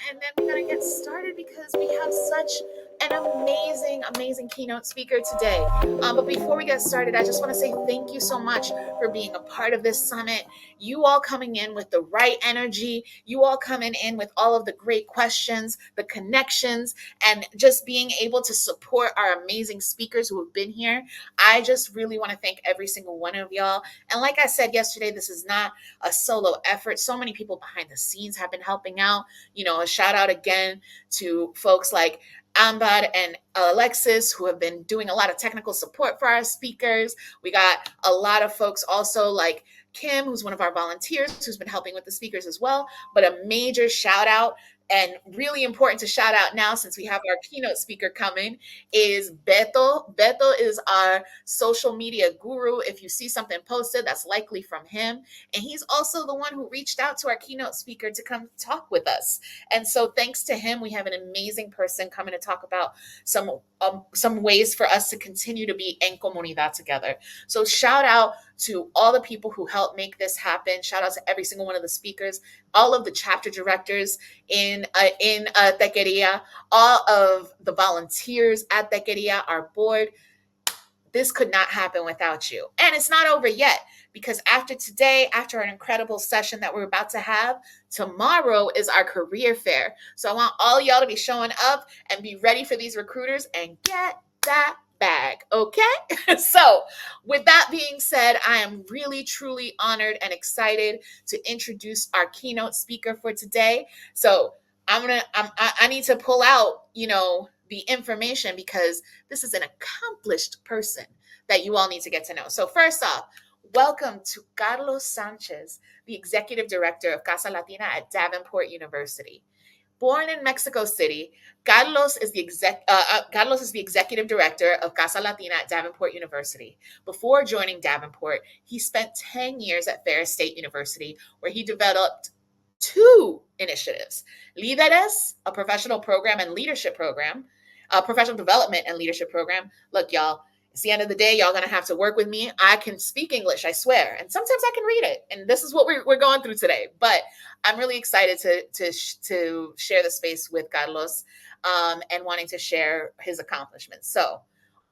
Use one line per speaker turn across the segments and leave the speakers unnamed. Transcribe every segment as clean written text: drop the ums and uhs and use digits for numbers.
and then we're going to get started because we have such an amazing keynote speaker today. But before we get started, I just want to say thank you so much for being a part of this summit. You all coming in with the right energy, you all coming in with all of the great questions, the connections, and just being able to support our amazing speakers who have been here. I just really want to thank every single one of y'all. And like I said yesterday, this is not a solo effort. So many people behind the scenes have been helping out. A shout out again to folks like Ambar and Alexis, who have been doing a lot of technical support for our speakers. We got a lot of folks also like Kim, who's one of our volunteers, who's been helping with the speakers as well. But a major shout out, and really important to shout out now since we have our keynote speaker coming, is Beto. Beto is our social media guru. If you see something posted, that's likely from him. And he's also the one who reached out to our keynote speaker to come talk with us. And so thanks to him, we have an amazing person coming to talk about some ways for us to continue to be en comunidad together. So shout out to all the people who helped make this happen. Shout out to every single one of the speakers, all of the chapter directors in Techqueria, all of the volunteers at Techqueria, our board. This could not happen without you. And it's not over yet, because after today, after an incredible session that we're about to have, tomorrow is our career fair. So I want all y'all to be showing up and be ready for these recruiters and get that bag, okay? So with that being said, I am really, truly honored and excited to introduce our keynote speaker for today. So I need to pull out, the information, because this is an accomplished person that you all need to get to know. So first off, welcome to Carlos Sanchez, the Executive Director of Casa Latina at Davenport University. Born in Mexico City, Carlos is the Executive Director of Casa Latina at Davenport University. Before joining Davenport, he spent 10 years at Ferris State University, where he developed two initiatives: Líderes, a professional program and leadership program, a professional development and leadership program. Look, y'all, it's the end of the day. Y'all gonna have to work with me. I can speak English, I swear, and sometimes I can read it. And this is what we're going through today. But I'm really excited to share the space with Carlos, and wanting to share his accomplishments. So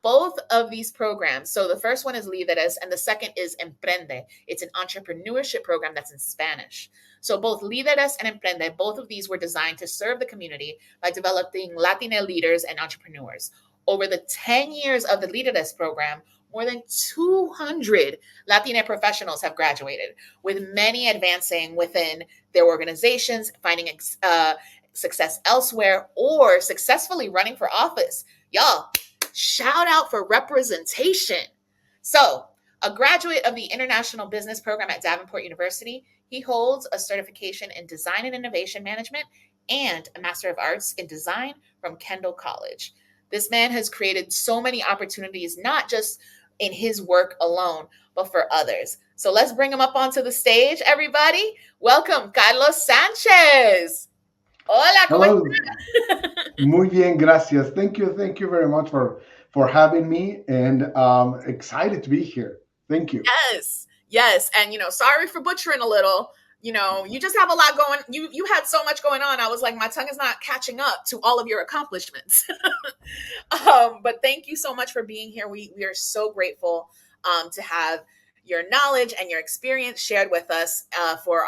both of these programs, so the first one is Líderes and the second is Emprende. It's an entrepreneurship program that's in Spanish. So both Líderes and Emprende, both of these were designed to serve the community by developing Latiné leaders and entrepreneurs. Over the 10 years of the Líderes program, more than 200 Latiné professionals have graduated, with many advancing within their organizations, finding success elsewhere, or successfully running for office. Y'all, shout out for representation. So, a graduate of the International Business Program at Davenport University, he holds a certification in Design and Innovation Management and a Master of Arts in Design from Kendall College. This man has created so many opportunities, not just in his work alone, but for others. So let's bring him up onto the stage, everybody. Welcome, Carlos Sanchez. Hola, ¿cómo
Hello.
estás?
Muy bien, gracias. Thank you very much for having me, and excited to be here. Thank you.
Yes. And sorry for butchering a little. You just have a lot going. You had so much going on. I was like, my tongue is not catching up to all of your accomplishments. But thank you so much for being here. We are so grateful to have your knowledge and your experience shared with us for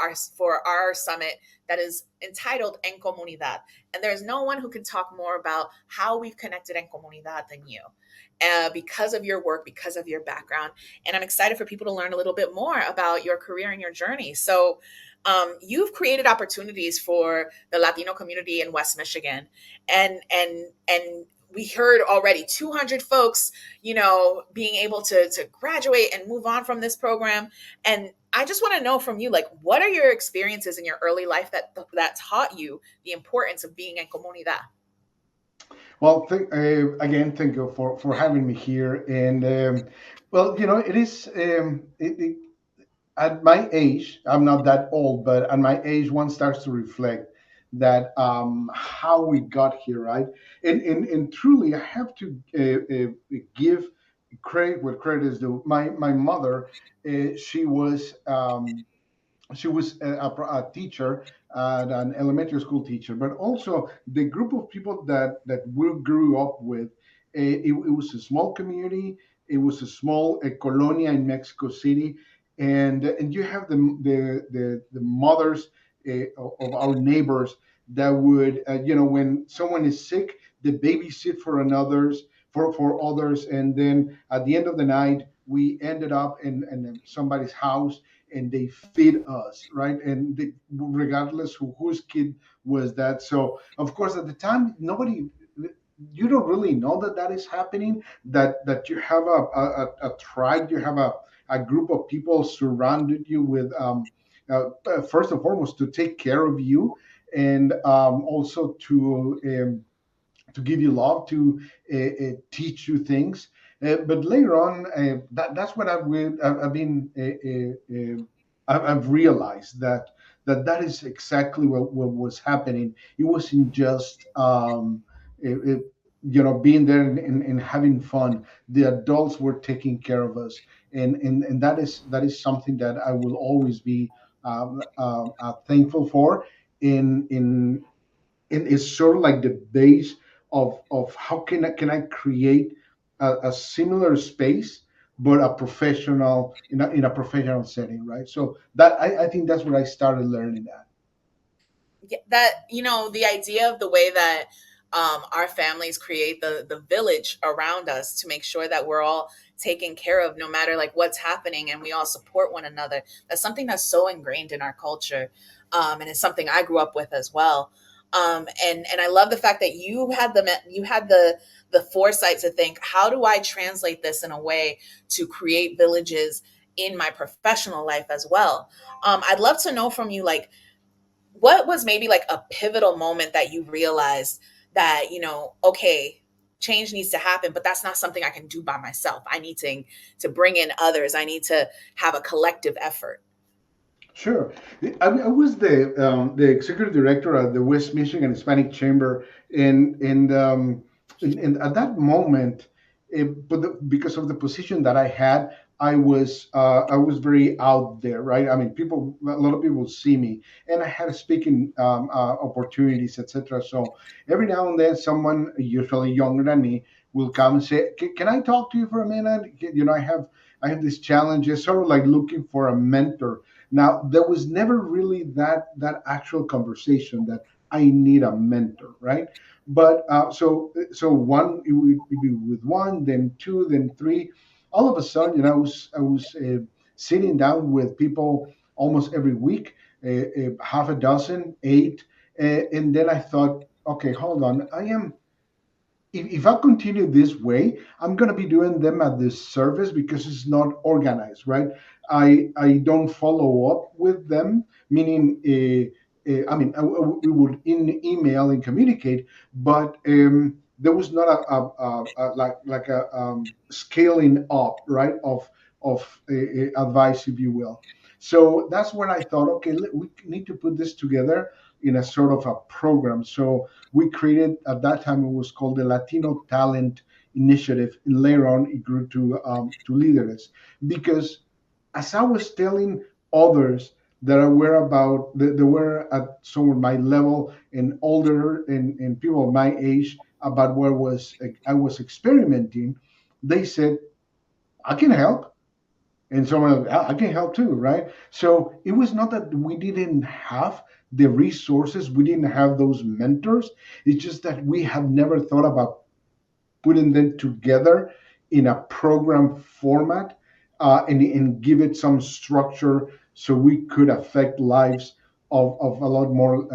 our summit that is entitled En Comunidad. And there's no one who can talk more about how we've connected En Comunidad than you, because of your work, because of your background. And I'm excited for people to learn a little bit more about your career and your journey. So you've created opportunities for the Latino community in West Michigan, and we heard already 200 folks, being able to graduate and move on from this program. And I just want to know from you, like, what are your experiences in your early life that taught you the importance of being en comunidad?
Well, again, thank you for having me here. And well, it is at my age. I'm not that old, but at my age, one starts to reflect that how we got here, right? And truly, I have to give credit where credit is due. My mother, she was she was a teacher, an elementary school teacher, but also the group of people that we grew up with. It was a small community. It was a small colonia in Mexico City, and you have the mothers of our neighbors that would, when someone is sick, they babysit for another's for others, and then at the end of the night we ended up in somebody's house, and they feed us, right? And regardless of whose kid was that. So of course at the time, nobody, you don't really know that that is happening, that you have a tribe, you have a group of people surrounded you with, first and foremost, to take care of you, and also to give you love, to teach you things. But later on, that's what I've been, I've realized that is exactly what was happening. It wasn't just being there and having fun. The adults were taking care of us, and that is something that I will always be thankful for. In and it's sort of like the base of how can I create a similar space, but a professional, in a professional setting, right? So that I think that's what I started learning that.
That, the idea of the way that our families create the village around us to make sure that we're all taken care of no matter like what's happening, and we all support one another. That's something that's so ingrained in our culture, and it's something I grew up with as well. And I love the fact that you had the foresight to think, how do I translate this in a way to create villages in my professional life as well. I'd love to know from you, like, what was maybe like a pivotal moment that you realized that, okay, change needs to happen, but that's not something I can do by myself. I need to bring in others. I need to have a collective effort.
Sure. I was the executive director at the West Michigan Hispanic Chamber, and at that moment, because of the position that I had, I was very out there, right? I mean, a lot of people see me, and I had speaking opportunities, etc. So every now and then, someone usually younger than me will come and say, "Can I talk to you for a minute? I have these challenges," sort of like looking for a mentor. Now, there was never really that actual conversation that I need a mentor, right? But so one, it would be with one, then two, then three. All of a sudden, I was sitting down with people almost every week, half a dozen, eight, and then I thought, okay, hold on, if I continue this way, I'm going to be doing them a disservice because it's not organized, right? I don't follow up with them, meaning, I mean, we would email and communicate, but there was not like a scaling up, right, of advice, if you will. So that's when I thought, okay, we need to put this together in a sort of a program. So we created, at that time, it was called the Latino Talent Initiative, and later on it grew to Leaders, because as I was telling others that were at somewhere my level and older, and people of my age, about where I was experimenting, they said, "I can help." And someone else, I can help too, right? So it was not that we didn't have the resources, we didn't have those mentors. It's just that we have never thought about putting them together in a program format, and give it some structure so we could affect lives of a lot more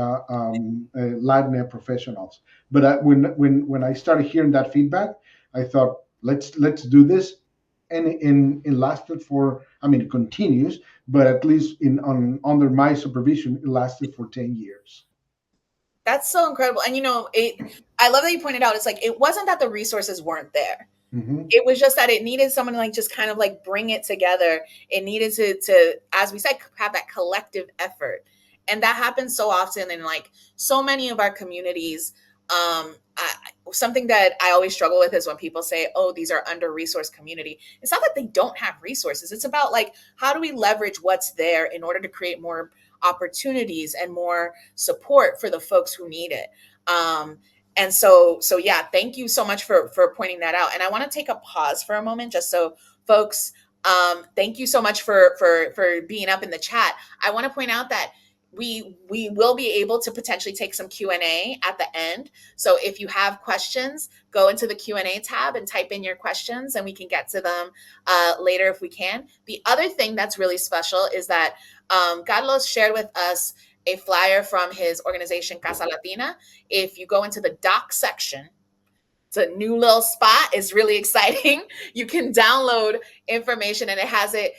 Latin professionals. But when I started hearing that feedback, I thought, let's do this, and it lasted for, I mean, it continues, but at least under my supervision, it lasted for 10 years.
That's so incredible. And I love that you pointed out, it's like it wasn't that the resources weren't there.
Hmm.
It was just that it needed someone to like just kind of like bring it together. It needed to, as we said, have that collective effort. And that happens so often in like so many of our communities. Something that I always struggle with is when people say, "Oh, these are under-resourced community." It's not that they don't have resources. It's about like how do we leverage what's there in order to create more opportunities and more support for the folks who need it. And so yeah, thank you so much for pointing that out. And I want to take a pause for a moment just so folks. Thank you so much for being up in the chat. I want to point out that we will be able to potentially take some Q&A at the end. So if you have questions, go into the Q&A tab and type in your questions, and we can get to them later if we can. The other thing that's really special is that Carlos shared with us a flyer from his organization Casa Latina. If you go into the doc section, it's a new little spot. It's really exciting. You can download information, and it has it.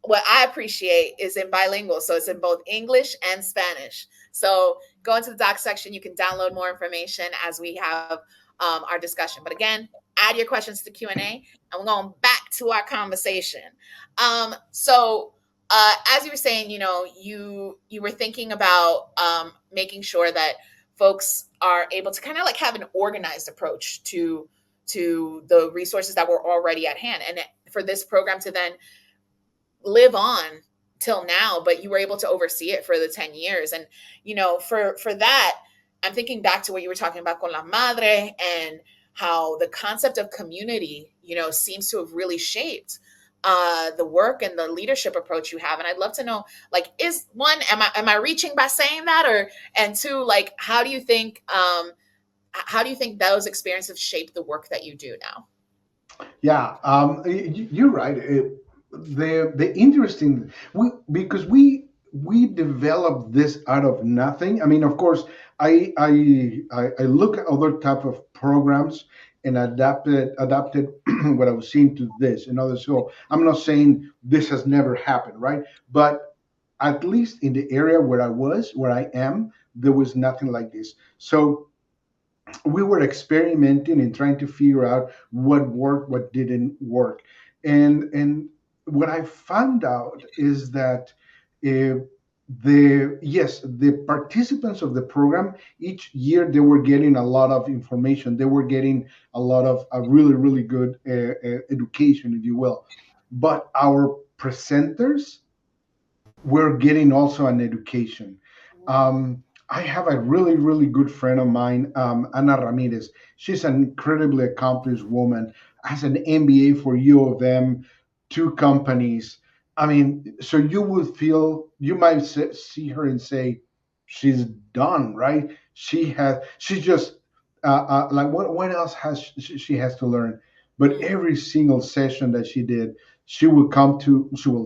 What I appreciate is in bilingual, so it's in both English and Spanish. So go into the doc section. You can download more information as we have our discussion. But again, add your questions to Q&A, and we're going back to our conversation. As you were saying, you were thinking about making sure that folks are able to kind of like have an organized approach to the resources that were already at hand, and for this program to then live on till now, but you were able to oversee it for the 10 years. And for that, I'm thinking back to what you were talking about con la madre, and how the concept of community seems to have really shaped the work and the leadership approach you have. And I'd love to know, like, is one, am I reaching by saying that, or and two, like, how do you think those experiences shape the work that you do now?
Yeah, you're right. The interesting because we developed this out of nothing. I mean, of course, I look at other type of programs and adapted what I was seeing to this and others. So I'm not saying this has never happened, right? But at least in the area where I am, there was nothing like this. So we were experimenting and trying to figure out what worked, what didn't work, and what I found out is that uh, the participants of the program each year they were getting a lot of information. They were getting a lot of a really good education, if you will. But our presenters we're getting also an education. I have a really good friend of mine, Ana Ramirez. She's an incredibly accomplished woman, has an MBA for U of M, two companies. I mean, so you might see her and say, she's done, right? She's just like what else has she has to learn? But
Mm,
every single session that she did, she will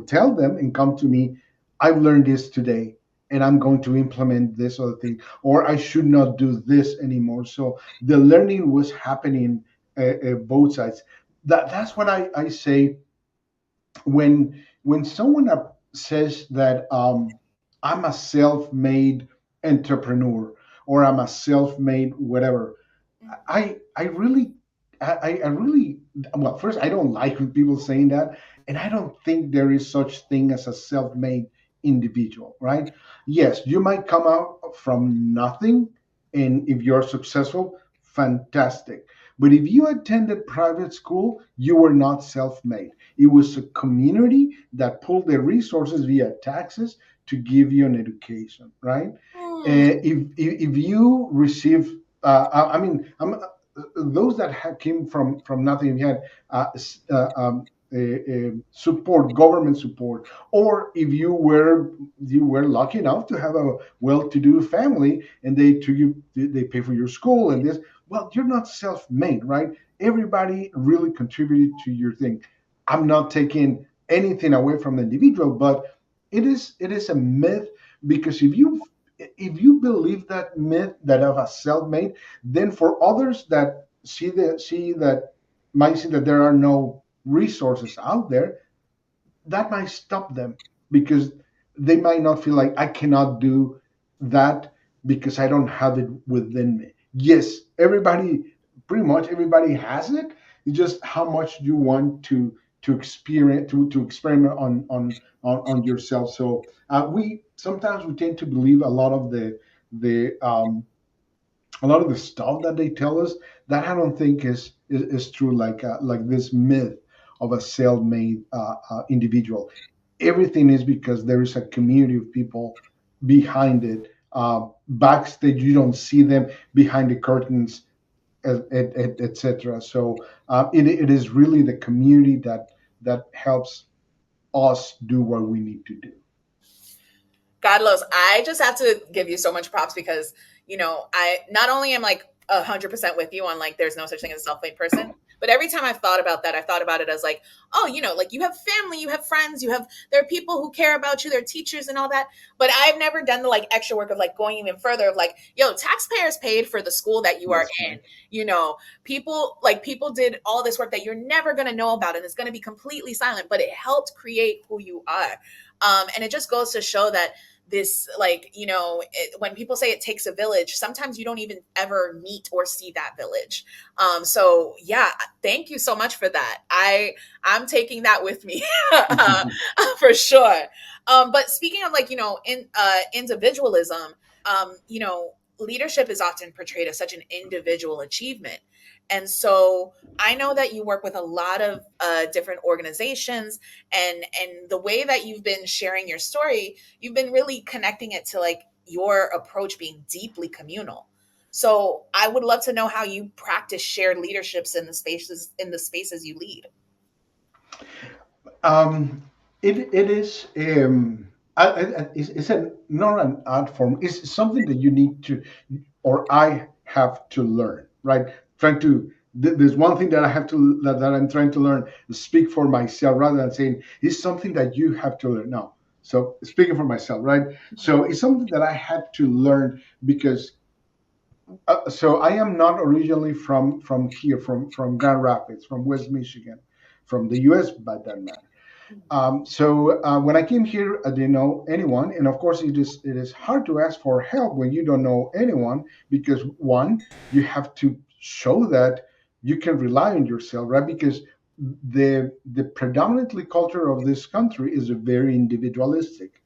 tell them and come to me. I've learned this today and I'm going to implement this other thing, or I should not do this anymore. So the learning was happening both sides. That's what I say when someone says that I'm a self-made entrepreneur or I'm a self-made whatever. I really I really well, first I don't like when people saying that, and I don't think there is such thing as a self-made individual, right? Yes, you might come out from nothing, and if you're successful, fantastic. But if you attended private school, you were not self-made. It was a community that pulled the resources via taxes to give you an education, right?
mm,
If you receive, I mean, those that came from nothing, you had support, government support, or if you were lucky enough to have a well-to-do family and they pay for your school and this, well, you're not self-made, right? Everybody really contributed to your thing. I'm not taking anything away from the individual, but it is a myth because if you believe that myth that of a self-made, then for others that might see that there are no resources out there, that might stop them because they might not feel like I cannot do that because I don't have it within me. Yes, pretty much everybody has it. It's just how much you want to experience to experiment on yourself. So we sometimes we tend to believe a lot of the a lot of the stuff that they tell us, that I don't think is true. Like this myth of a self-made individual. Everything is because there is a community of people behind it. Backstage, you don't see them behind the curtains, etc. So it is really the community that helps us do what we need to do.
Carlos, I just have to give you so much props because, I not only am like 100% with you on like there's no such thing as a self-made person, but every time I've thought about that, I've thought about it as like, oh, like you have family, you have friends, there are people who care about you, there are teachers and all that. But I've never done the like extra work of like going even further of like, yo, taxpayers paid for the school that you are
That's
in.
correct.
People did all this work that you're never going to know about and it's going to be completely silent, but it helped create who you are. And it just goes to show that this like when people say it takes a village, sometimes you don't even ever meet or see that village. So yeah, thank you so much for that. I'm taking that with me for sure. But speaking of like individualism, leadership is often portrayed as such an individual achievement. And so I know that you work with a lot of different organizations, and the way that you've been sharing your story, you've been really connecting it to like your approach being deeply communal. So I would love to know how you practice shared leaderships in the spaces you lead.
Um, it is it's not an art form. It's something that you need to, or I have to learn. Right? Trying to there's one thing that I have to that I'm trying to learn. Speak for myself rather than saying it's something that you have to learn. No. So speaking for myself, right? So it's something that I had to learn because so I am not originally from here, from Grand Rapids, from West Michigan, from the U.S. by that matter. So when I came here, I didn't know anyone, and of course, it is hard to ask for help when you don't know anyone because one, you have to show that you can rely on yourself, right? Because the predominantly culture of this country is very individualistic,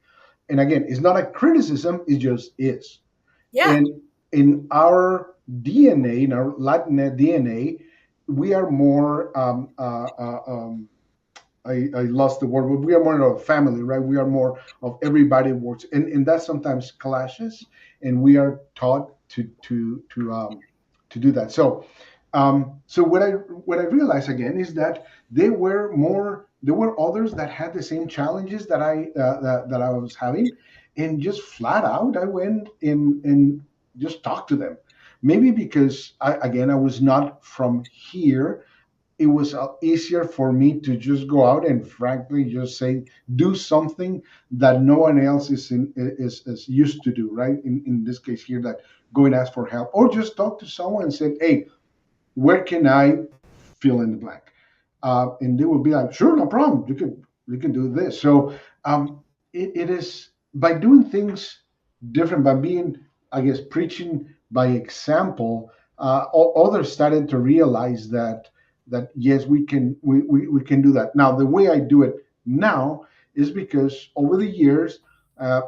and again, it's not a criticism; it just is.
Yeah.
And in our DNA, in our Latin DNA, we are more I lost the word, but we are more of a family, right? We are more of everybody works, and that sometimes clashes, and we are taught to do that. So what I realized again is that there were others that had the same challenges that I was having, and just flat out I went and just talked to them. Maybe because I was not from here, it was easier for me to just go out and frankly just say do something that no one else is used to do, right? In this case here, that go and ask for help or just talk to someone and say, hey, where can I fill in the blank? And they will be like, sure, no problem, you can do this. So it is by doing things different, by being, I guess, preaching by example. Others started to realize that yes, we can do that. Now the way I do it now is because over the years,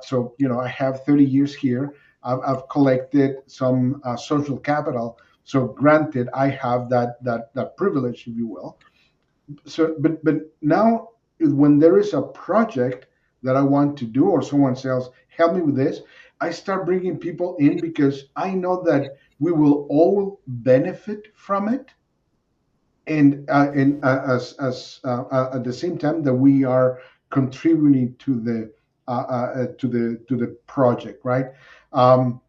so I have 30 years here. I've collected some social capital, so granted, I have that privilege, if you will. So, but now when there is a project that I want to do, or someone says, "Help me with this," I start bringing people in because I know that we will all benefit from it, and at the same time that we are contributing to the project, right? Um,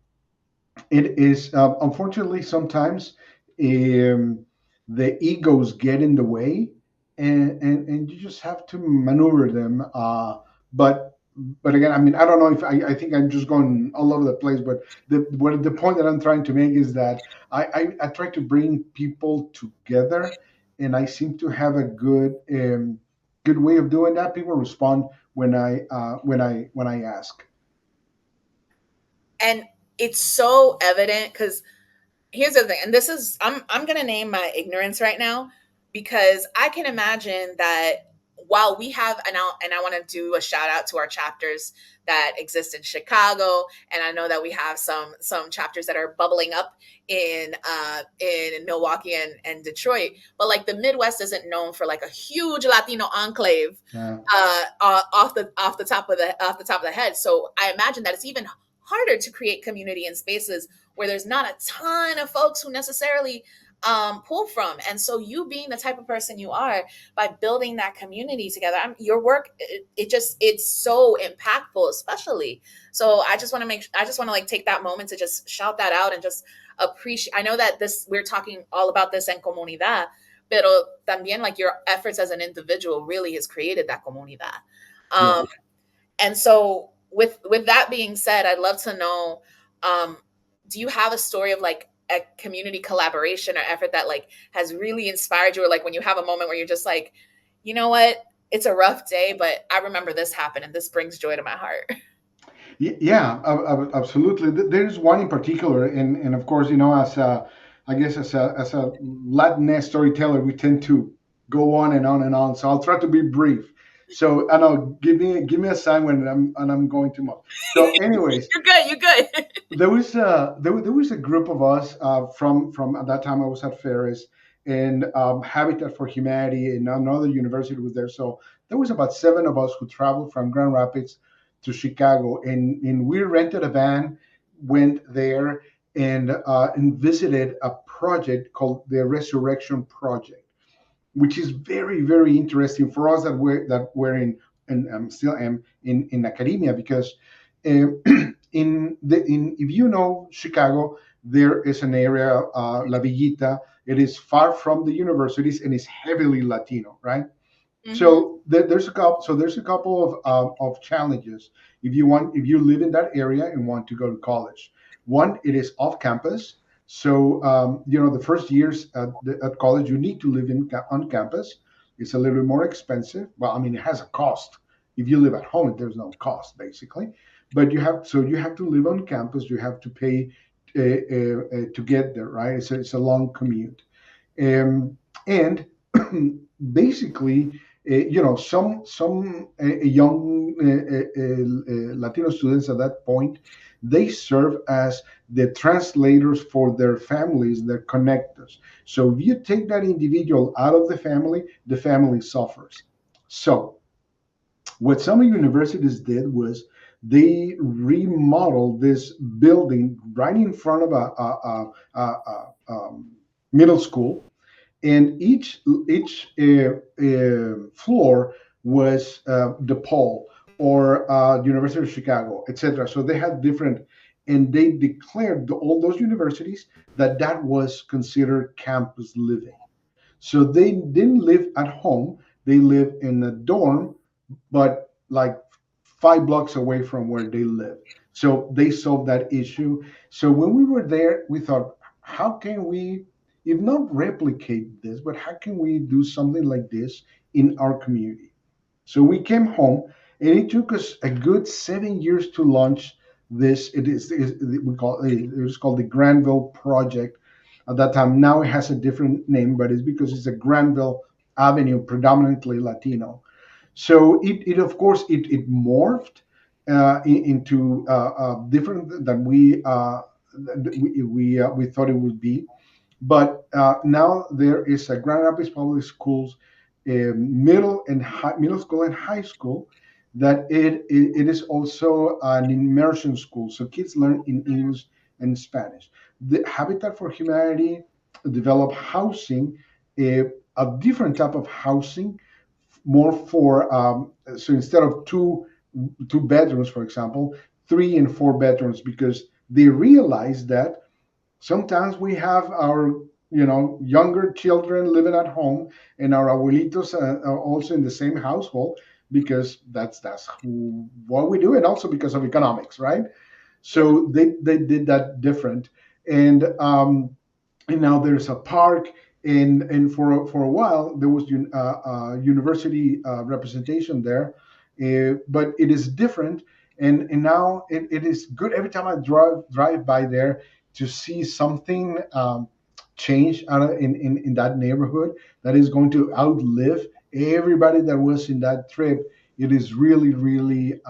it is unfortunately sometimes um, the egos get in the way, and you just have to maneuver them. But again, I mean, I don't know if I think I'm just going all over the place. But the point that I'm trying to make is that I try to bring people together, and I seem to have a good way of doing that. People respond when I ask.
And it's so evident because here's the thing, and this is I'm gonna name my ignorance right now because I can imagine that while we have, and I want to do a shout out to our chapters that exist in Chicago, and I know that we have some chapters that are bubbling up in Milwaukee and Detroit, but like the Midwest isn't known for like a huge Latino enclave
Yeah.
off the top of the head. So I imagine that it's even harder to create community in spaces where there's not a ton of folks who necessarily pull from. And so you being the type of person you are, by building that community together, your work, it's so impactful, especially. So I just want to like take that moment to just shout that out and just appreciate. I know that we're talking all about this en comunidad, pero también like your efforts as an individual really has created that comunidad.
Yeah.
And so with that being said, I'd love to know, um, do you have a story of like a community collaboration or effort that like has really inspired you, or like when you have a moment where you're just like, you know what, it's a rough day, but I remember this happened and this brings joy to my heart.
Yeah, absolutely. There's one in particular, and of course, as a, I guess as a Latiné storyteller, we tend to go on and on and on. So I'll try to be brief. So I know, give me a sign when I'm going too much. So, anyways,
You're good. You're good.
there was a group of us from at that time I was at Ferris, and Habitat for Humanity and another university was there. So there was about seven of us who traveled from Grand Rapids to Chicago, and we rented a van, went there, and visited a project called the Resurrection Project, which is very, very interesting for us that we're and still am in academia, because uh, if you know Chicago, there is an area, La Villita. It is far from the universities and is heavily Latino, right?
Mm-hmm.
So there's a couple of challenges if you live in that area and want to go to college. One, it is off campus. So the first years at college, you need to live on campus. It's a little bit more expensive. Well, I mean, it has a cost. If you live at home, there's no cost basically. But you have to live on campus. You have to pay to get there, right? It's a long commute. And basically, some young Latino students at that point, they serve as the translators for their families, their connectors. So if you take that individual out of the family suffers. So what some universities did was they remodeled this building right in front of a middle school, and each floor was DePaul or University of Chicago, etc. So they had different, and they declared all those universities that was considered campus living. So they didn't live at home; they lived in a dorm, but like 5 blocks away from where they live. So they solved that issue. So when we were there, we thought, how can we, if not replicate this, but how can we do something like this in our community? So we came home, and it took us a good 7 years to launch this. It was called the Granville Project at that time. Now it has a different name, but it's because it's a Granville Avenue, predominantly Latino. So it of course it morphed into different than we thought it would be. But now there is a Grand Rapids Public Schools middle school and high school that it is also an immersion school, so kids learn in English and Spanish. The Habitat for Humanity develop housing, a different type of housing, more for so instead of two bedrooms, for example, 3 and 4 bedrooms, because they realize that sometimes we have our younger children living at home, and our abuelitos are also in the same household, because that's what we do, and also because of economics, right?
Yeah.
So they did that different. And now there's a park, and for a while there was university representation there, but it is different. And now it is good every time I drive by there to see something change in that neighborhood that is going to outlive everybody that was in that trip. It is really, really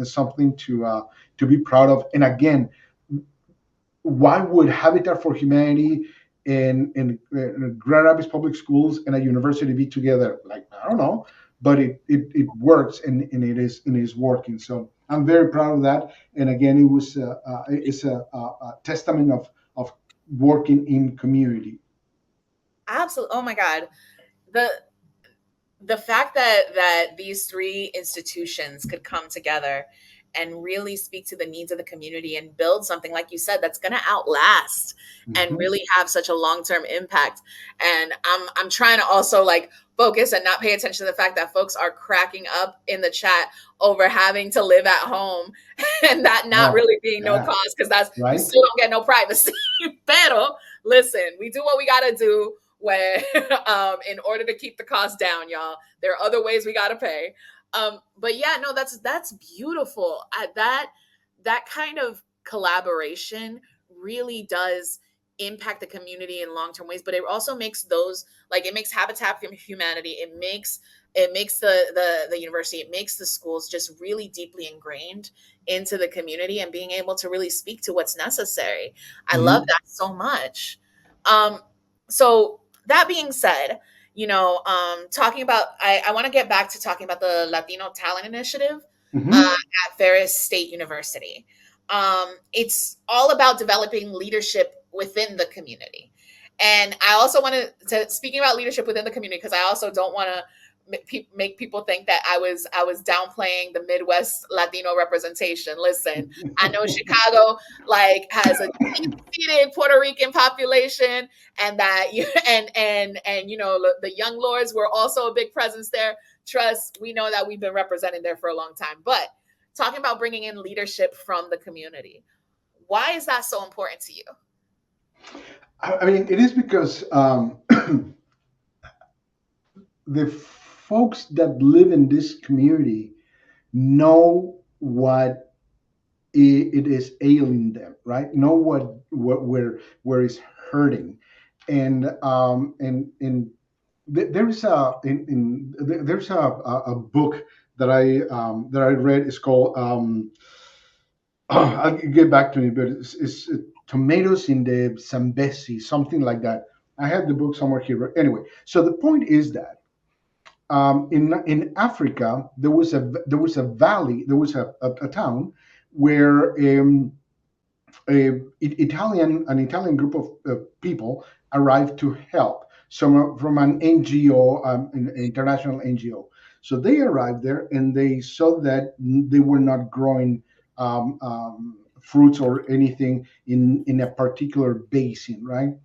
something to be proud of. And again, why would Habitat for Humanity and Grand Rapids Public Schools and a university be together? Like, I don't know, but it works, and it is working. So I'm very proud of that. And again, it's a testament of working in community.
Absolutely. Oh my God. The the fact that these three institutions could come together and really speak to the needs of the community and build something, like you said, that's going to outlast and
Mhm.
really have such a long-term impact. And I'm trying to also like focus and not pay attention to the fact that folks are cracking up in the chat over having to live at home and that not
Oh,
really being no
yeah,
cost, because that's, you
right.
still don't get no privacy. Pero listen, we do what we got to do when in order to keep the cost down, y'all. There are other ways we got to pay. But yeah, no, that's beautiful. That kind of collaboration really does impact the community in long-term ways, but it also makes those, like, it makes Habitat for Humanity, it makes the university, it makes the schools just really deeply ingrained into the community and being able to really speak to what's necessary. I love
Hmm.
that so much. So that being said, talking about, I want to get back to talking about the Latino Talent Initiative
Hmm.
at Ferris State University. It's all about developing leadership within the community. And I also wanted to, speaking about leadership within the community, because I also don't want to make people think that I was downplaying the Midwest Latino representation. Listen, I know Chicago like has a deep seated Puerto Rican population, and that and the young lords were also a big presence there. Trust, we know that we've been represented there for a long time. But talking about bringing in leadership from the community, why is that so important to you?
I mean, it is because the folks that live in this community know what it is ailing them, right? Know what where is hurting, and there's there's a book that I read. It's called I'll get back to me, but it's tomatoes in the Zambesi, something like that. I have the book somewhere here. Anyway, so the point is that in Africa there was a valley, there was a town where an Italian group of people arrived to help, some from an NGO, an international NGO. So they arrived there and they saw that they were not growing fruits or anything in a particular basin, right?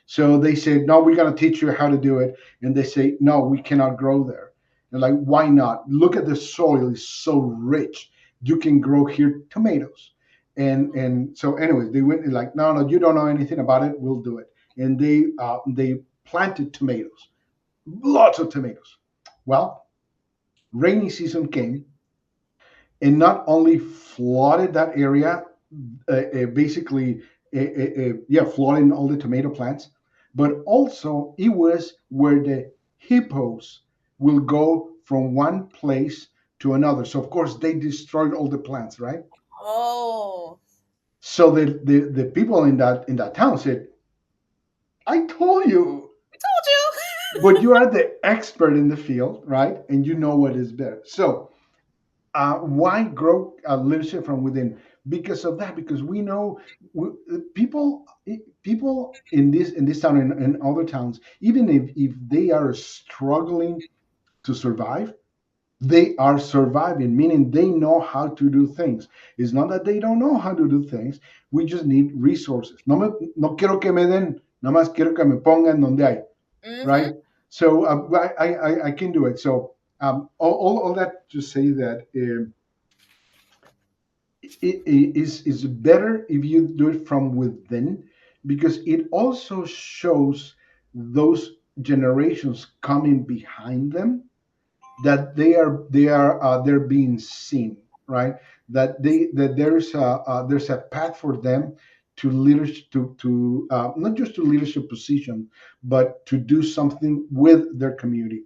So they said, no, we're going to teach you how to do it. And they say, no, we cannot grow there. And like, why not? Look at the soil, it's so rich. You can grow here tomatoes. And so anyways, they went and like, no, no, you don't know anything about it. We'll do it. And they planted tomatoes, lots of tomatoes. Well, rainy season came and not only flooded that area, basically, yeah, flooding all the tomato plants, but also it was where the hippos will go from one place to another. So of course they destroyed all the plants, right?
Oh,
So the people in that town said, "I told you,
I told
but you are the expert in the field, right? And you know what is better." So why grow leadership from within? Because of that. Because we know we, people people in this town and other towns, even if they are struggling to survive, they are surviving, meaning they know how to do things. It's not that they don't know how to do things. We just need resources. No quiero que me den, nada más quiero que me pongan donde hay,
you. Mm-hmm.
right? So I can do it. So all that to say that it is better if you do it from within, because it also shows those generations coming behind them that they're being seen, right? That there's a path for them to leadership, to not just to leadership position, but to do something with their community.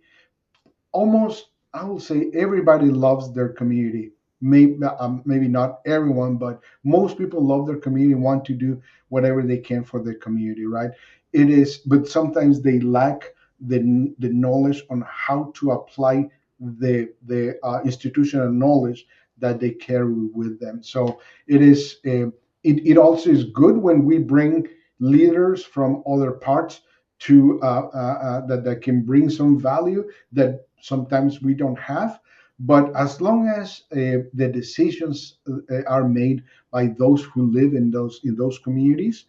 almost, I will say, everybody loves their community. Maybe not everyone, but most people love their community and want to do whatever they can for their community, right? It is, but sometimes they lack the knowledge on how to apply the institutional knowledge that they carry with them. So it is. It also is good when we bring leaders from other parts to that can bring some value that sometimes we don't have. But as long as the decisions are made by those who live in those communities,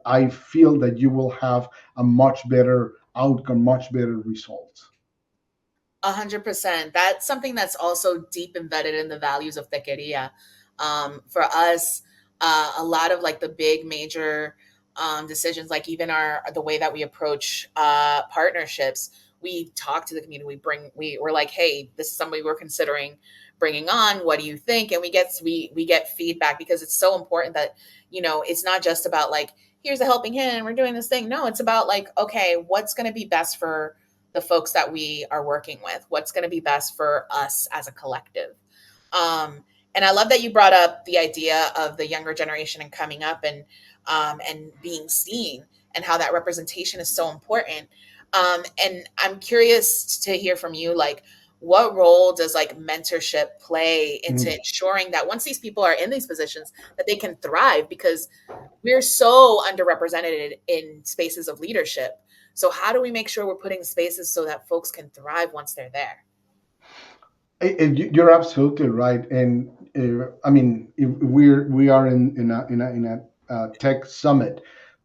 I feel that you will have a much better outcome, much better results.
100%. That's something that's also deep embedded in the values of Tequeria. For us, a lot of like the big major decisions, like even the way that we approach partnerships, we talk to the community. We're like, hey, this is somebody we're considering bringing on. What do you think? And we get feedback, because it's so important that, it's not just about like, here's a helping hand, we're doing this thing. No, it's about like, okay, what's going to be best for the folks that we are working with, what's going to be best for us as a collective. And I love that you brought up the idea of the younger generation and coming up and being seen, and how that representation is so important. And I'm curious to hear from you, like, what role does like mentorship play into
Mhm.
ensuring that once these people are in these positions, that they can thrive? Because we're so underrepresented in spaces of leadership. So how do we make sure we're putting spaces so that folks can thrive once they're there?
You're absolutely right, and I mean, if we are in a tech summit.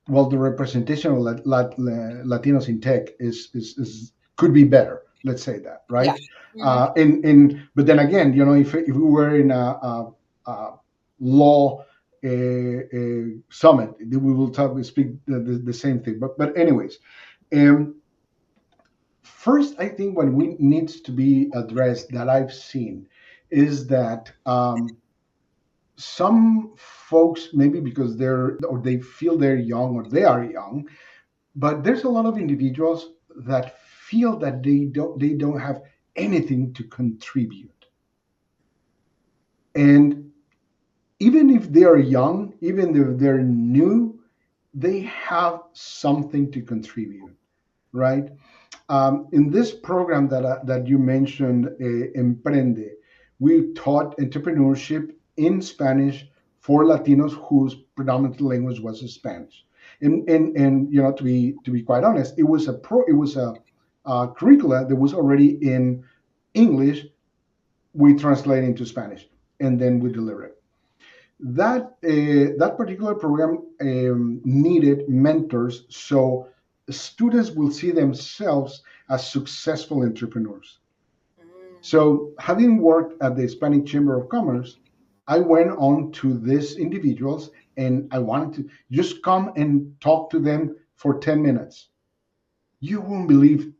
Well, the representation of Latinos in tech is could be better. Let's say that,
Yeah.
right?
Mhm.
But then again, if we were in a law summit, we will speak the same thing. But anyways, um, first, I think what we needs to be addressed that I've seen is that some folks, maybe because they feel they're young or they are young, but there's a lot of individuals that feel that they don't have anything to contribute. And even if they are young, even if they're new, they have something to contribute, right? In this program that you mentioned, Emprende, we taught entrepreneurship in Spanish for Latinos whose predominant language was Spanish. And to be quite honest, it was a curricula that was already in English. We translate into Spanish, and then we deliver it. That particular program needed mentors, so students will see themselves as successful entrepreneurs.
Mm.
So, having worked at the Hispanic Chamber of Commerce, I went on to these individuals and I wanted to just come and talk to them for 10 minutes. You won't believe,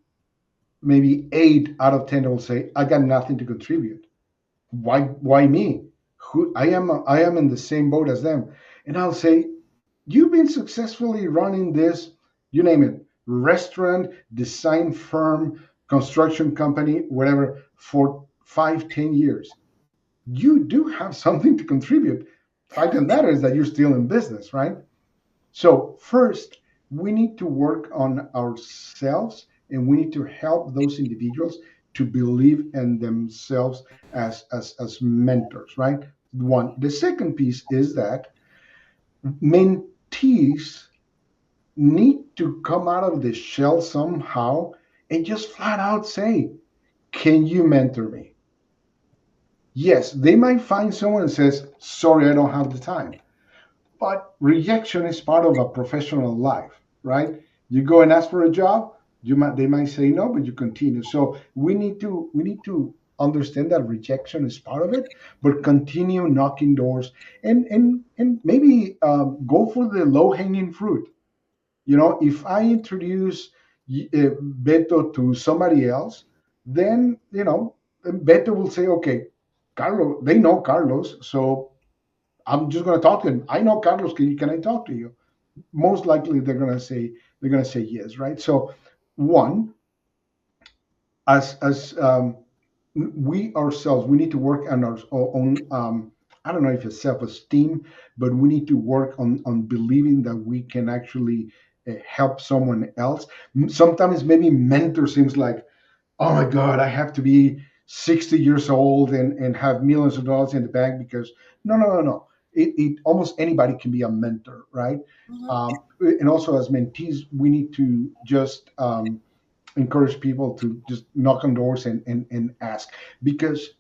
maybe 8 out of 10 will say, I got nothing to contribute. Why me? I am in the same boat as them. And I'll say, you've been successfully running this, you name it, restaurant, design firm, construction company, whatever, for 5, 10 years. You do have something to contribute. Fact of the matter is that you're still in business, right? So first, we need to work on ourselves and we need to help those individuals to believe in themselves as mentors, right? One. The second piece is that mentees need to come out of the shell somehow and just flat out say, can you mentor me? Yes, they might find someone that says, sorry, I don't have the time. But rejection is part of a professional life, right? You go and ask for a job, they might say no, but you continue. So we need to understand that rejection is part of it, but continue knocking doors and maybe go for the low hanging fruit. If I introduce Beto to somebody else, then Beto will say, okay, Carlos, they know Carlos, so I'm just going to talk to him. I know Carlos. Can I talk to you? Most likely they're going to say yes, right? So one, as we ourselves, we need to work on our own. I don't know if it's self-esteem, but we need to work on believing that we can actually help someone else. Sometimes maybe mentor seems like, oh my God, I have to be 60 years old and have millions of dollars in the bank because no. It almost anybody can be a mentor, right?
Mhm.
And also as mentees, we need to just encourage people to just knock on doors and ask because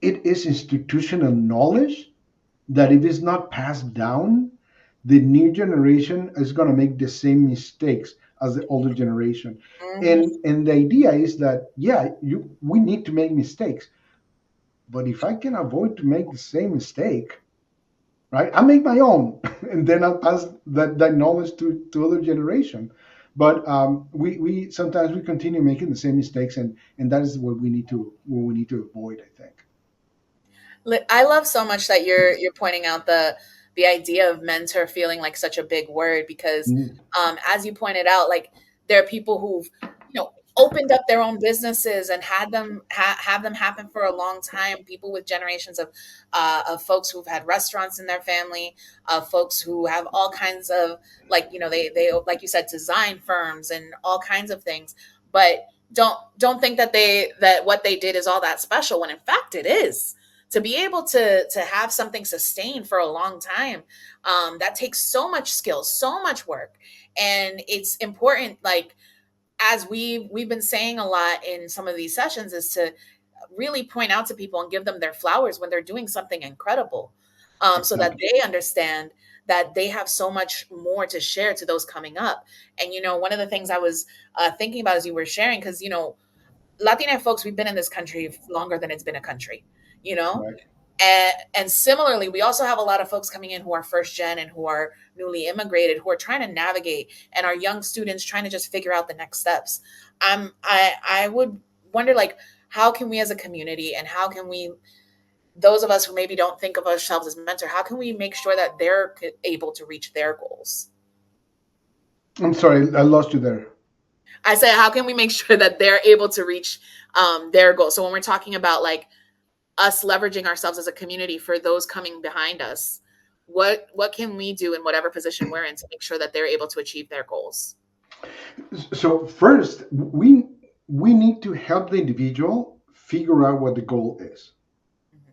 it is institutional knowledge that if it's not passed down, the new generation is going to make the same mistakes as the older generation.
Mhm.
And the idea is that yeah, you we need to make mistakes, but if I can avoid to make the same mistake, right? I make my own, and then I'll pass that knowledge to other generation. But we sometimes we continue making the same mistakes, and that is what we need to avoid. I think.
I love so much that you're pointing out the idea of mentor feeling like such a big word because
Mm,
as you pointed out, like there are people who've opened up their own businesses and had them have them happen for a long time. People with generations of folks who've had restaurants in their family, of folks who have all kinds of they like you said design firms and all kinds of things, but don't think that that what they did is all that special when in fact it is to be able to have something sustained for a long time. That takes so much skill, so much work, and it's important, like as we've been saying a lot in some of these sessions, is to really point out to people and give them their flowers when they're doing something incredible, so that
exactly.
they understand that they have so much more to share to those coming up. And one of the things I was thinking about as you were sharing, because Latina folks, we've been in this country longer than it's been a country, you know?
Right.
And similarly, we also have a lot of folks coming in who are first gen and who are newly immigrated, who are trying to navigate, and our young students trying to just figure out the next steps. I would wonder, like, how can we as a community, and how can we, those of us who maybe don't think of ourselves as mentor, how can we make sure that they're able to reach their goals?
I'm sorry, I lost you there.
I say, how can we make sure that they're able to reach their goals? So when we're talking about like us leveraging ourselves as a community for those coming behind us, what can we do in whatever position we're in to make sure that they're able to achieve their goals?
So first, we need to help the individual figure out what the goal is
Mhm.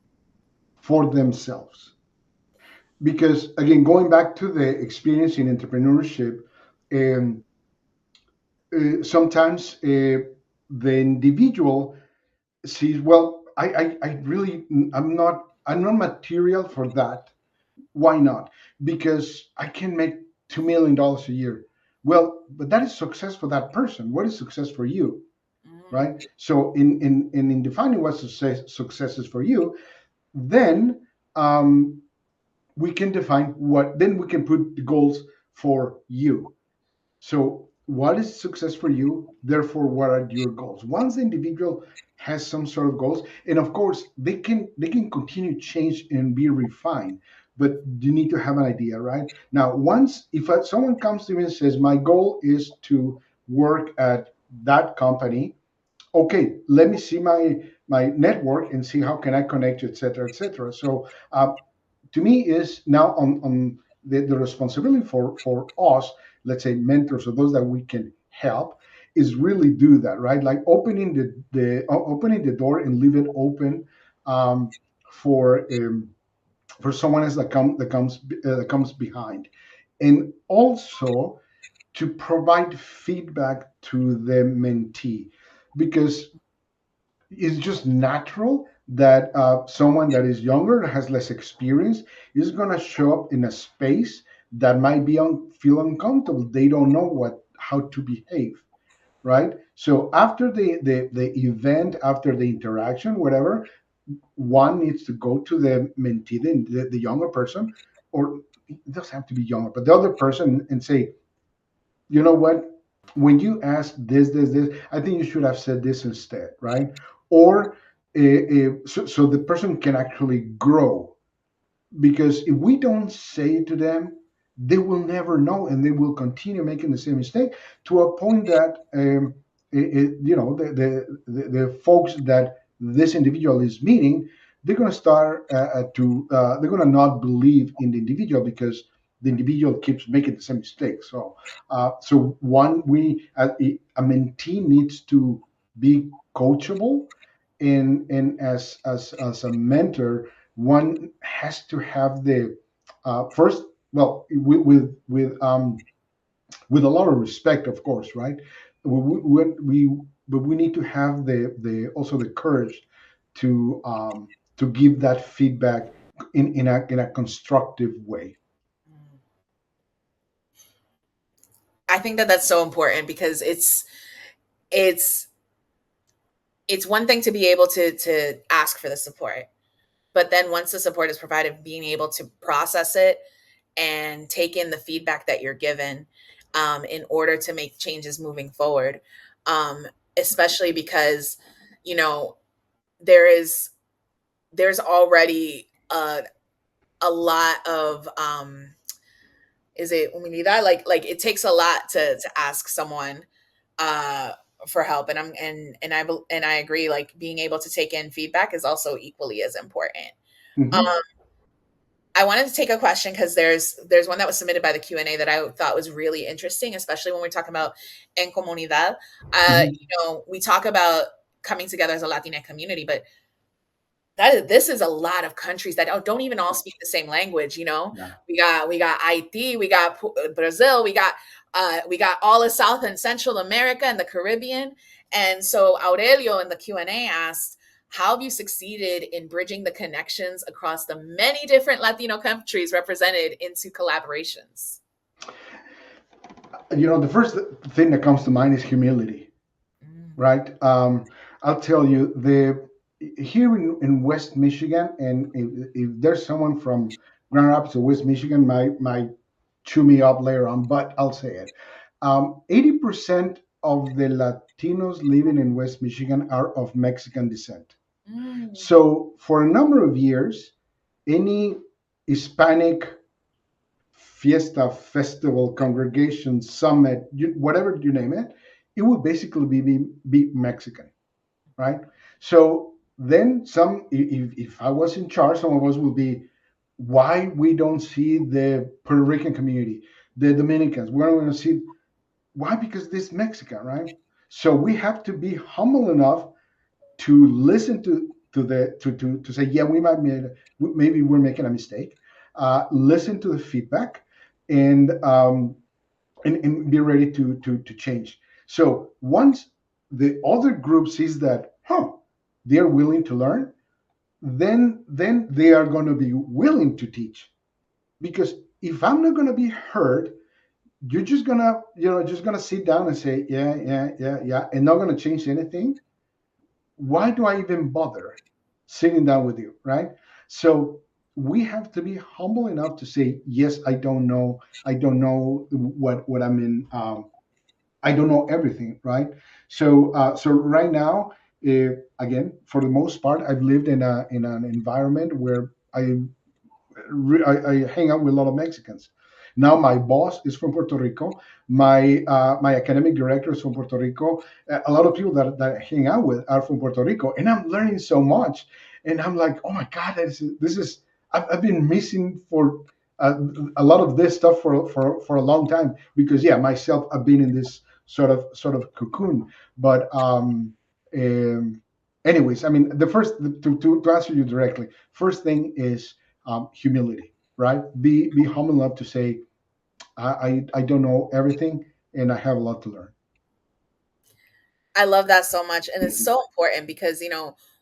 for themselves. Because again, going back to the experience in entrepreneurship, um, sometimes the individual sees, well, I really, I'm not material for that. Why not? Because I can make $2 million a year. Well, but that is success for that person. What is success for you?
Mhm.
Right? So in defining what success is for you, then we can define what. Then we can put the goals for you. So what is success for you? Therefore, what are your goals? Once the individual has some sort of goals, and of course they can continue change and be refined, but you need to have an idea, right? Now, once if someone comes to me and says my goal is to work at that company, okay, let me see my network and see how can I connect you, et cetera, et cetera. So to me is now on the responsibility for us, let's say mentors or those that we can help, is really do that, right? Like opening opening the door and leave it open um, for um, for someone else that comes behind, and also to provide feedback to the mentee, because it's just natural that someone that is younger, has less experience, is going to show up in a space that might feel uncomfortable. They don't know how to behave, right? So after the event, after the interaction, whatever, one needs to go to the mentee, the younger person, or it doesn't have to be younger, but the other person, and say, you know what? When you ask this, I think you should have said this instead, right? Or so the person can actually grow. Because if we don't say it to them, they will never know, and they will continue making the same mistake to a point that the folks that this individual is meeting, they're going to start they're going to not believe in the individual because the individual keeps making the same mistake. So one, we a mentee needs to be coachable, and as a mentor, one has to have the first, well, with a lot of respect, of course, right? But we need to have the also the courage to give that feedback in a constructive way.
I think that that's so important because it's it's one thing to be able to ask for the support, but then once the support is provided, being able to process it and take in the feedback that you're given, in order to make changes moving forward. Um, Especially because, you know, there is there's already a lot of is it comunidad, like it takes a lot to ask someone uh for help, and I agree, like being able to take in feedback is also equally as important.
Hmm.
um I wanted to take a question because there's one that was submitted by the Q&A that I thought was really interesting, especially when we're talking about en comunidad.
Hmm.
We talk about coming together as a Latina community, but this is a lot of countries that don't even all speak the same language.
Yeah.
We got Haiti, we got Brazil, we got all of South and Central America and the Caribbean. And so Aurelio in the Q&A asked, how have you succeeded in bridging the connections across the many different Latino countries represented into collaborations?
The first thing that comes to mind is humility,
Mm.
right? I'll tell you, the here in West Michigan, and if there's someone from Grand Rapids or West Michigan, might chew me up later on, but I'll say it. 80% of the Latinos living in West Michigan are of Mexican descent.
Mm.
So for a number of years, any Hispanic fiesta, festival, congregation, summit, whatever you name it, it would basically be Mexican, right? So then if I was in charge, some of us will be, why we don't see the Puerto Rican community, the Dominicans, we're not going to see, why? Because this Mexican, right? So we have to be humble enough to listen to say, yeah, maybe we're making a mistake. Listen to the feedback, and and be ready to change. So once the other group sees that, they're willing to learn, then they are going to be willing to teach. Because if I'm not going to be heard, you're just gonna just gonna sit down and say, yeah, yeah, yeah, yeah, and not going to change anything. Why do I even bother sitting down with you, right? So we have to be humble enough to say, yes, I don't know what I'm in. I don't know everything, right? So right now, again, for the most part, I've lived in an environment where I hang out with a lot of Mexicans. Now my boss is from Puerto Rico. My academic director is from Puerto Rico. A lot of people that I hang out with are from Puerto Rico, and I'm learning so much. And I'm like, oh my God, this is I've been missing for a lot of this stuff for a long time, because yeah, myself, I've been in this sort of cocoon. But um, anyways, I mean, the first to answer you directly, first thing is humility, right? Be humble enough to say, I don't know everything, and I have a lot to learn.
I love that so much, and it's so important because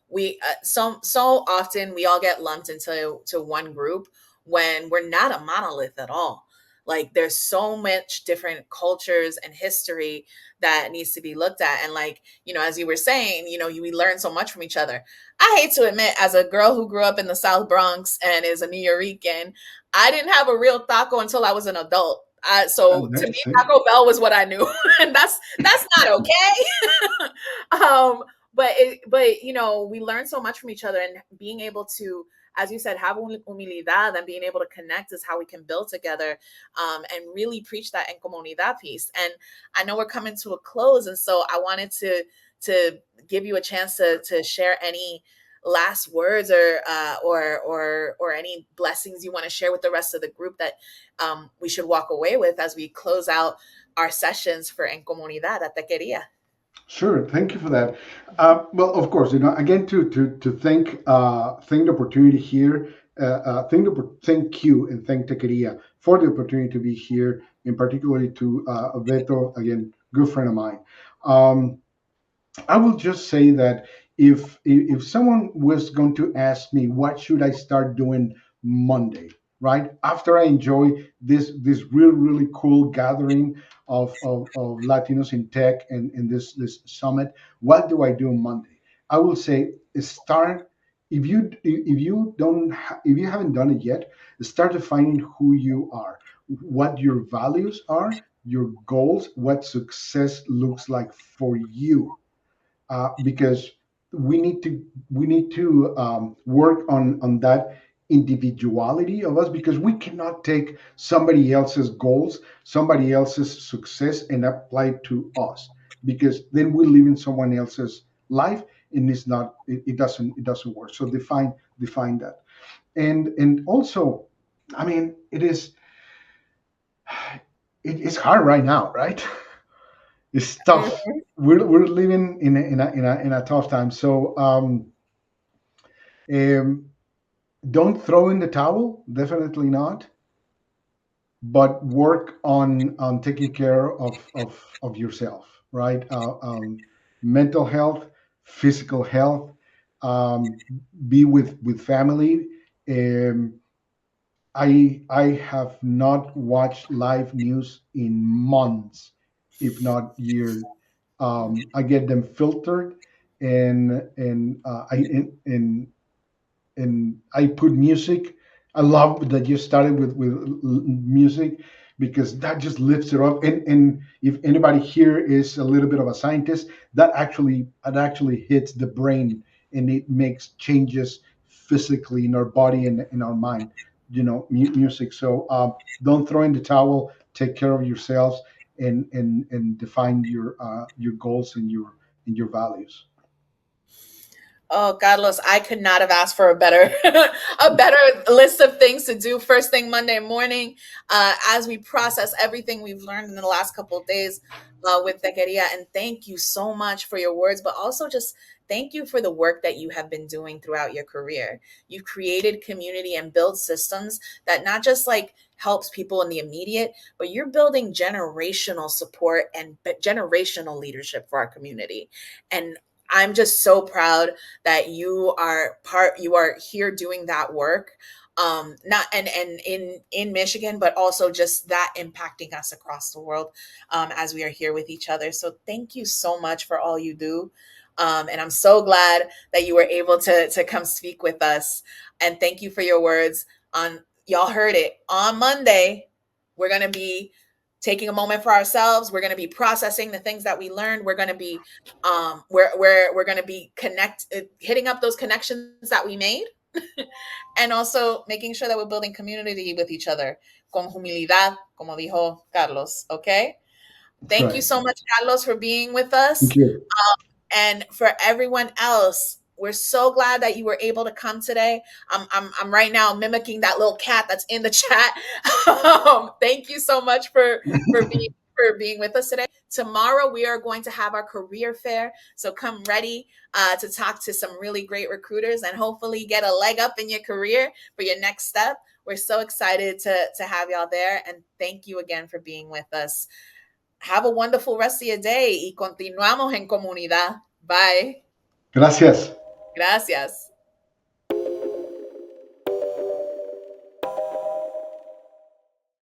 we so often we all get lumped into one group when we're not a monolith at all. Like there's so much different cultures and history that needs to be looked at, and like as you were saying, we learn so much from each other. I hate to admit, as a girl who grew up in the South Bronx and is a New Yorican, I didn't have a real taco until I was an adult. So to me,
That's it.
Taco Bell was what I knew, and that's not okay. um, but we learn so much from each other, and being able to as you said, have humildad, and being able to connect is how we can build together, and really preach that en comunidad piece. And I know we're coming to a close, and so I wanted to give you a chance to share any last words, or any blessings you want to share with the rest of the group that we should walk away with as we close out our sessions for En Comunidad at Techqueria.
Sure, thank you for that. Well, of course, again, to thank the opportunity here, thank you and thank Tequeria for the opportunity to be here, and particularly to Beto, again, good friend of mine. Um, I will just say that if someone was going to ask me what should I start doing Monday, right after I enjoy this really cool gathering of Latinos in tech and this summit, what do I do on Monday? I will say start, if you haven't done it yet, start defining who you are, what your values are, your goals, what success looks like for you, because we need to work on that individuality of us, because we cannot take somebody else's goals, somebody else's success, and apply it to us, because then we live in someone else's life, and it doesn't work. So define that, and also, I mean, it's hard right now, right? It's tough.
Mhm.
We're living in a tough time. So um, don't throw in the towel. Definitely not. But work on taking care of yourself. Right. Mental health, physical health. Um, be with family. Um, I have not watched live news in months, if not years. I get them filtered, and I put music. I love that you started with music, because that just lifts it up. And if anybody here is a little bit of a scientist, that actually hits the brain, and it makes changes physically in our body and in our mind. Music. So don't throw in the towel. Take care of yourselves, and define your goals and your values.
Oh, Carlos, I could not have asked for a better a better list of things to do first thing Monday morning, as we process everything we've learned in the last couple of days with Tequeria. And thank you so much for your words, but also just thank you for the work that you have been doing throughout your career. You've created community and build systems that not just like helps people in the immediate, but you're building generational support and generational leadership for our community. And I'm just so proud that you are here doing that work, not and in Michigan, but also just that impacting us across the world, as we are here with each other. So thank you so much for all you do, and I'm so glad that you were able to come speak with us. And thank you for your words. On Y'all heard it, on Monday we're going to be taking a moment for ourselves. We're going to be processing the things that we learned. We're going to be we're going to be hitting up those connections that we made, and also making sure that we're building community with each other, con humildad, como dijo Carlos. Okay,
That's
thank you
right.
so much, Carlos, for being with
Thank
us.
you.
And for everyone else, we're so glad that you were able to come today. I'm right now mimicking that little cat that's in the chat. Thank you so much for being with us today. Tomorrow we are going to have our career fair, so come ready to talk to some really great recruiters and hopefully get a leg up in your career for your next step. We're so excited to have y'all there, and thank you again for being with us. Have a wonderful rest of your day y continuamos en comunidad. Bye.
Gracias.
Gracias.